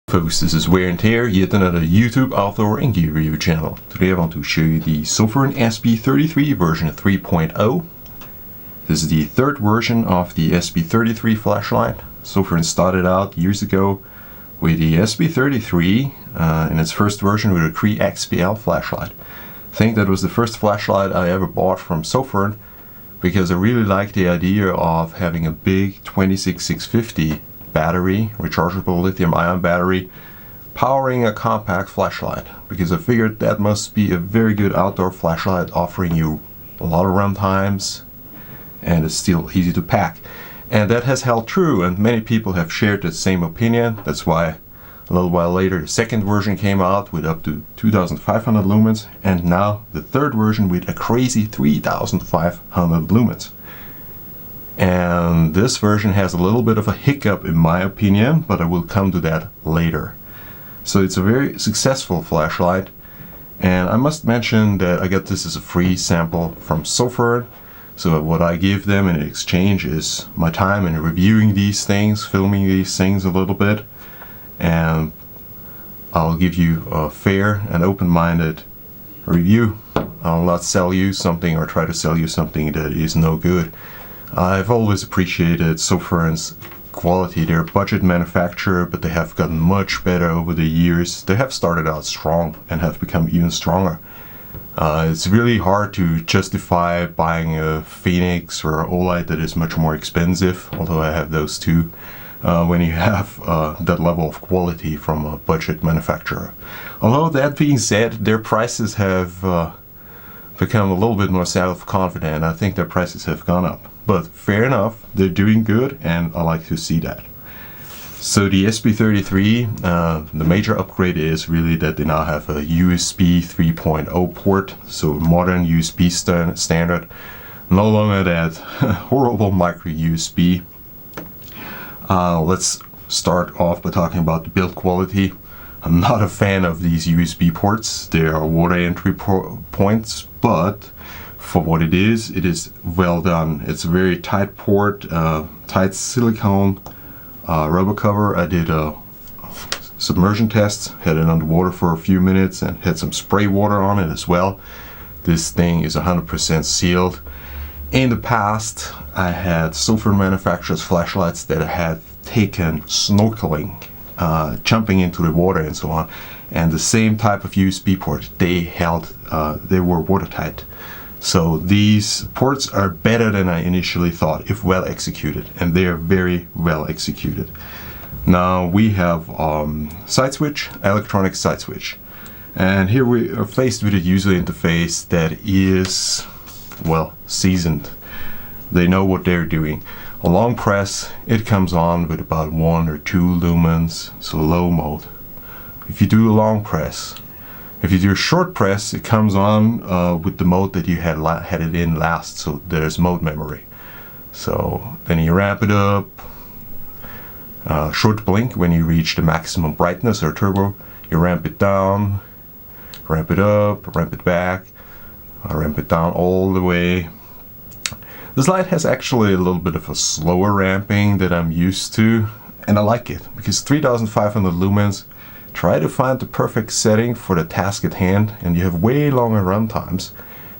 Folks, this is Wear and Tear, yet another YouTube outdoor and gear review channel. Today I want to show you the Sofirn SP33 version 3.0. This is the third version of the SP33 flashlight. Sofirn started out years ago with the SP33 in its first version with a 3XPL flashlight. I think that was the first flashlight I ever bought from Sofirn because I really liked the idea of having a big 26650 battery, rechargeable lithium-ion battery, powering a compact flashlight, because I figured that must be a very good outdoor flashlight, offering you a lot of run times and it's still easy to pack. And that has held true, and many people have shared the same opinion. That's why a little while later the second version came out with up to 2500 lumens, and now the third version with a crazy 3500 lumens. And this version has a little bit of a hiccup in my opinion, but I will come to that later. So it's a very successful flashlight, and I must mention that I got this as a free sample from Sofirn. So what I give them in exchange is my time in reviewing these things, filming these things a little bit, and I'll give you a fair and open-minded review. I'll not sell you something or try to sell you something that is no good. I've always appreciated Sofirn's quality. They're a budget manufacturer, but they have gotten much better over the years. They have started out strong and have become even stronger. It's really hard to justify buying a Phoenix or an Olight that is much more expensive, although I have those too, when you have that level of quality from a budget manufacturer. Although that being said, their prices have become a little bit more self-confident. I think their prices have gone up. But fair enough, they're doing good, and I like to see that. So the SP33, the major upgrade is really that they now have a USB 3.0 port, so modern USB standard, no longer that horrible micro USB. Let's start off by talking about the build quality. I'm not a fan of these USB ports. They are water entry points, but for what it is well done. It's a very tight port, tight silicone rubber cover. I did a submersion test, had it underwater for a few minutes and had some spray water on it as well. This thing is 100% sealed. In the past, I had Sofirn manufacturers flashlights that had taken snorkeling, jumping into the water and so on, and the same type of USB port, they were watertight. So these ports are better than I initially thought, if well executed, and they are very well executed. Now we have side switch, electronic side switch, and here we are faced with a user interface that is, well, seasoned. They know what they're doing. A long press, it comes on with about 1 or 2 lumens, so low mode. If you do a long press, if you do a short press, it comes on with the mode that you had it in last, so there's mode memory. So then you ramp it up, short blink when you reach the maximum brightness or turbo, you ramp it down, ramp it up, ramp it back, ramp it down all the way. This light has actually a little bit of a slower ramping that I'm used to, and I like it because 3500 lumens. Try to find the perfect setting for the task at hand, and you have way longer run times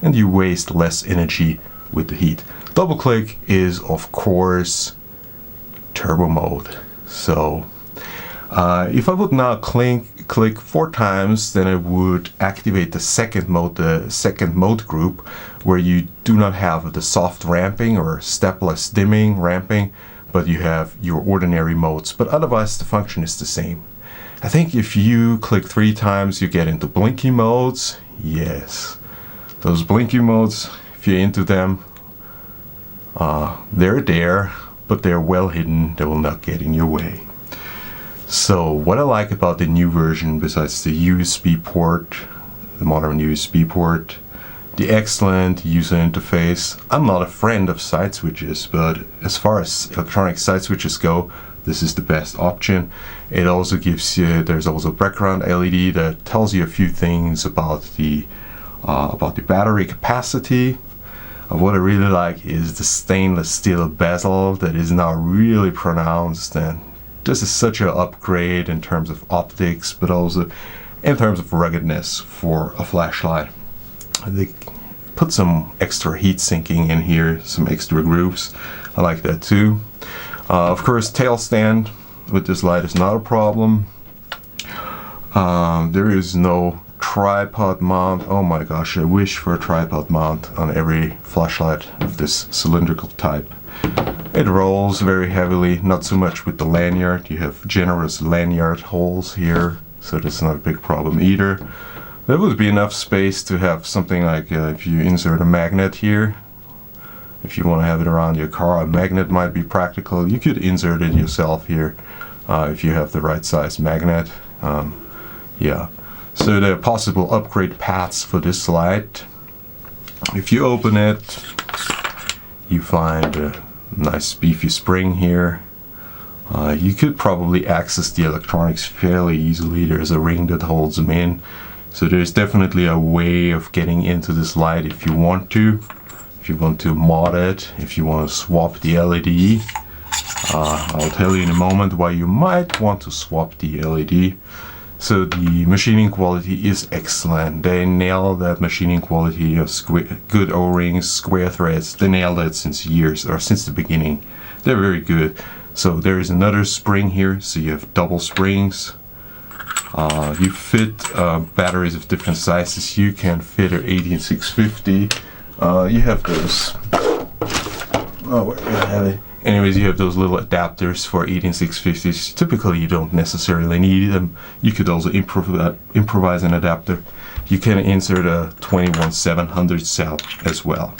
and you waste less energy with the heat. Double click is of course turbo mode. So if I would now click 4 times, then I would activate the second mode group, where you do not have the soft ramping or stepless dimming ramping, but you have your ordinary modes, but otherwise the function is the same. I think if you click 3 times, you get into blinky modes. Yes, those blinky modes, if you're into them, they're there, but they're well hidden. They will not get in your way. So what I like about the new version, besides the USB port, the modern USB port, the excellent user interface. I'm not a friend of side switches, but as far as electronic side switches go, this is the best option. It also gives you, there's also a background LED that tells you a few things about the battery capacity. What I really like is the stainless steel bezel that is now really pronounced, and this is such an upgrade in terms of optics, but also in terms of ruggedness for a flashlight. They put some extra heat sinking in here, some extra grooves. I like that too. Of course, tail stand with this light is not a problem. There is no tripod mount. Oh my gosh, I wish for a tripod mount on every flashlight of this cylindrical type. It rolls very heavily, not so much with the lanyard. You have generous lanyard holes here, so that's not a big problem either. There would be enough space to have something like if you insert a magnet here. If you want to have it around your car, a magnet might be practical. You could insert it yourself here if you have the right size magnet. Yeah. So there are possible upgrade paths for this light. If you open it, you find a nice beefy spring here. You could probably access the electronics fairly easily. There's a ring that holds them in. So there's definitely a way of getting into this light if you want to. If you want to mod it, if you want to swap the LED. I'll tell you in a moment why you might want to swap the LED. So the machining quality is excellent. They nail that machining quality of good O-rings, square threads. They nailed it since years, or since the beginning. They're very good. So there is another spring here, so you have double springs. You fit batteries of different sizes. You can fit an 18650. You have those. Oh, where do I have it? Anyways, you have those little adapters for 18650s. Typically, you don't necessarily need them. You could also improvise an adapter. You can insert a 21700 cell as well.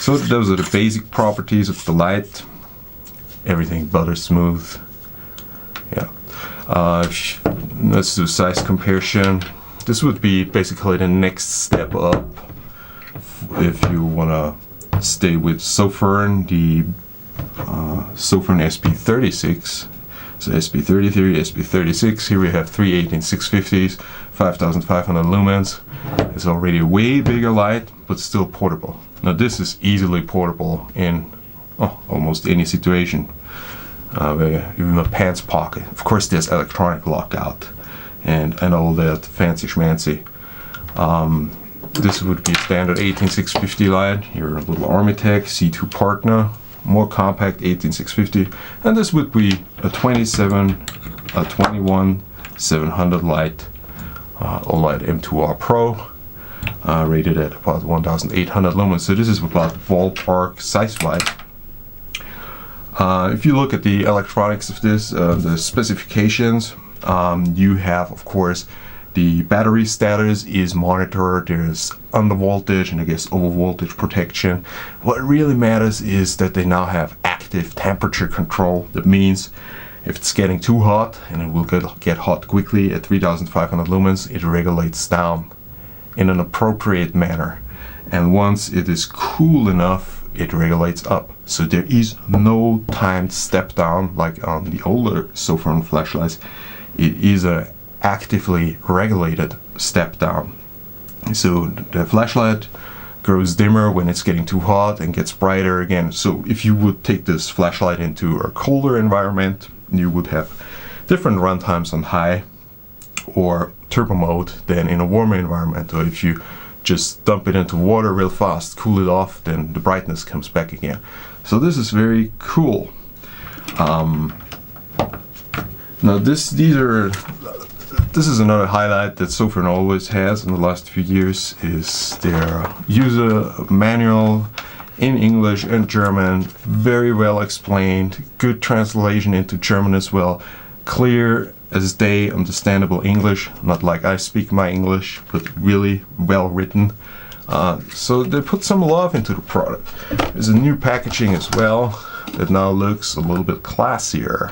So those are the basic properties of the light. Everything butter smooth. Yeah. Let's do size comparison. This would be basically the next step up if you want to stay with Sofirn, the Sofirn SP36. So SP33, SP36. Here we have 3 18650s, 5500 lumens. It's already a way bigger light, but still portable. Now this is easily portable in almost any situation. Even a pants pocket. Of course, there's electronic lockout and all that fancy schmancy. This would be standard 18650 light. Your little Armitech C2 partner, more compact 18650, and this would be a 21700 light, OLED M2R Pro, rated at about 1800 lumens. So this is about ballpark size light. If you look at the electronics of this, the specifications, you have, of course, the battery status is monitored. There's under voltage and I guess over voltage protection. What really matters is that they now have active temperature control. That means if it's getting too hot, and it will get hot quickly at 3500 lumens, it regulates down in an appropriate manner. And once it is cool enough, it regulates up. So there is no timed step down like on the older Sofirn flashlights. It is a actively regulated step down. So the flashlight grows dimmer when it's getting too hot and gets brighter again. So if you would take this flashlight into a colder environment, you would have different run times on high or turbo mode than in a warmer environment. Or if you just dump it into water real fast, cool it off, then the brightness comes back again. So this is very cool. Now this is another highlight that Sofirn always has in the last few years, is their user manual in English and German, very well explained, good translation into German as well, clear as day, understandable English, not like I speak my English, but really well written. So they put some love into the product. There's a new packaging as well that now looks a little bit classier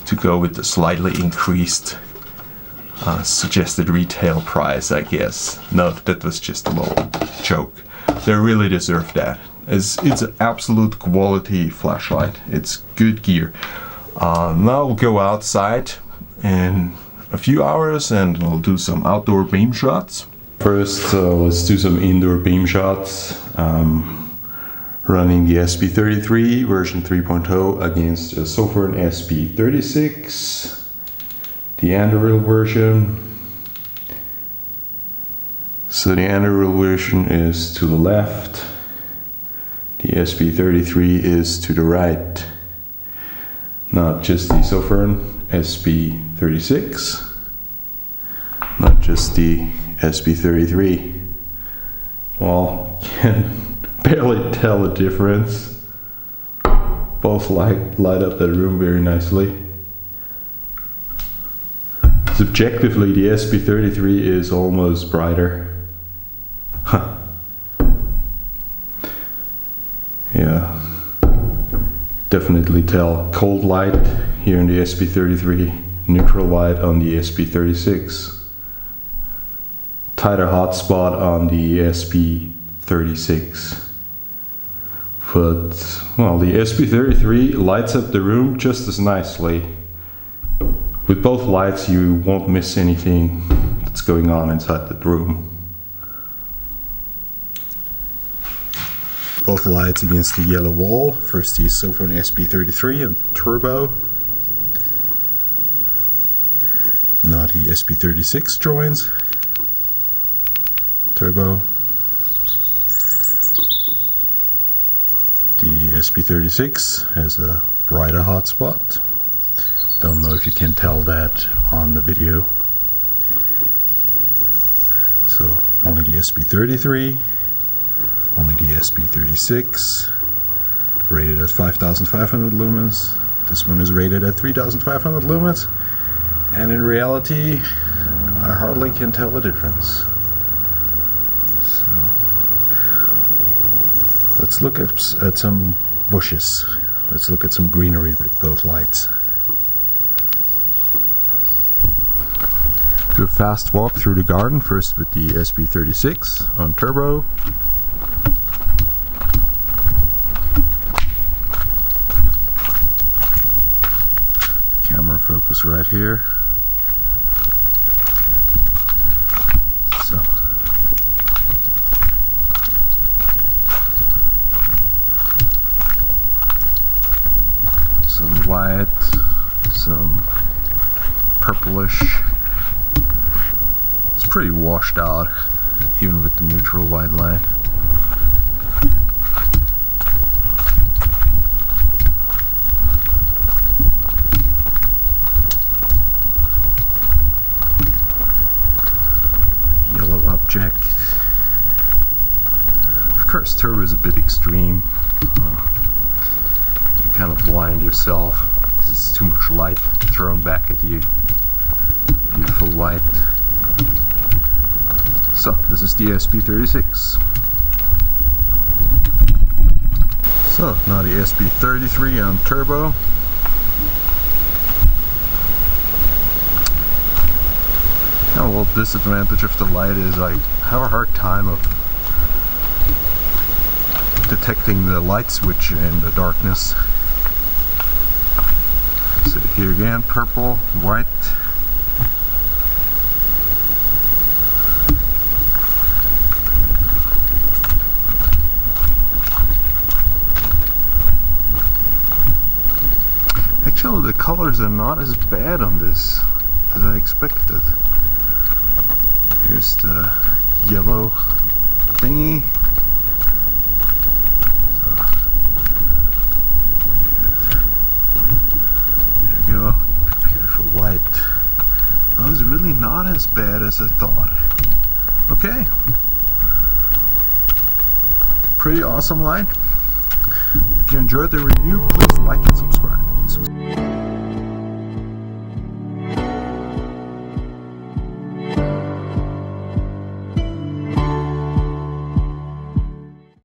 to go with the slightly increased suggested retail price, I guess. No, that was just a little joke. They really deserve that. It's an absolute quality flashlight. It's good gear. Now we'll go outside in a few hours and we'll do some outdoor beam shots. First, let's do some indoor beam shots. Running the SP33 version 3.0 against a Sofirn SP36, the Android version. So the Android version is to the left, the SP33 is to the right. Not just the Sofirn SP36, not just the SP33. Well, can barely tell the difference. Both light up that room very nicely. Subjectively, the SP33 is almost brighter. Huh. Yeah, definitely tell cold light here in the SP33, neutral light on the SP36, tighter hotspot on the SP36. But, well, the SP33 lights up the room just as nicely. With both lights you won't miss anything that's going on inside the room. Both lights against the yellow wall. First the Sofirn SP33 and turbo. Now the SP36 joins. Turbo. The SP36 has a brighter hotspot. Don't know if you can tell that on the video. So only the SP33, only the SP36, rated at 5,500 lumens. This one is rated at 3,500 lumens, and in reality I hardly can tell the difference. So let's look at some bushes. Let's look at some greenery with both lights. Do a fast walk through the garden, first with the SP36 on turbo. The camera focus right here. So some white, some purplish. Pretty washed out, even with the neutral white light. Yellow object. Of course, turbo is a bit extreme. You kind of blind yourself because it's too much light thrown back at you. Beautiful white. So, this is the SP36. So, now the SP33 on turbo. Now, well, disadvantage of the light is I have a hard time of detecting the light switch in the darkness. So here again, purple, white. Actually, the colors are not as bad on this as I expected. Here's the yellow thingy. So, there we go. Beautiful white. That was really not as bad as I thought. Okay. Pretty awesome light. If you enjoyed the review, please like and subscribe. This was